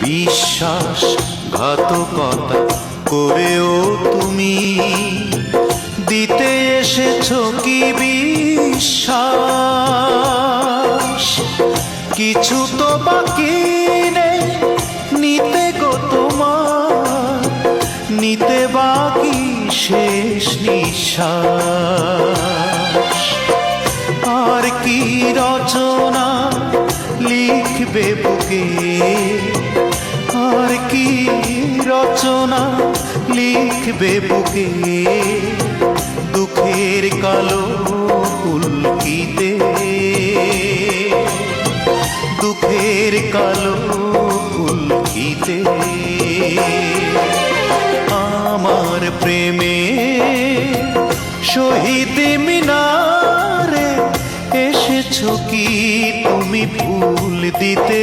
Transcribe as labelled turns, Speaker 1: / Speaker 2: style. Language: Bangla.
Speaker 1: বিশ্বাসঘাতকতা করেও তুমি দিতে এসেছো কি বিশ্বাস? কিছু তো বাকি নেই নিতে গো তোমার, নিতে বাকি শেষ নিঃশ্বাস। আর কি রচনা লিখবে বুকে, আর কি রচনা লিখবে বুকে, দুঃখের কালো উল্কিতে, দুঃখের কালো উল্কিতে। আমার প্রেমে শহীদ মিনারে এসেছো কি তুমি ফুল দিতে?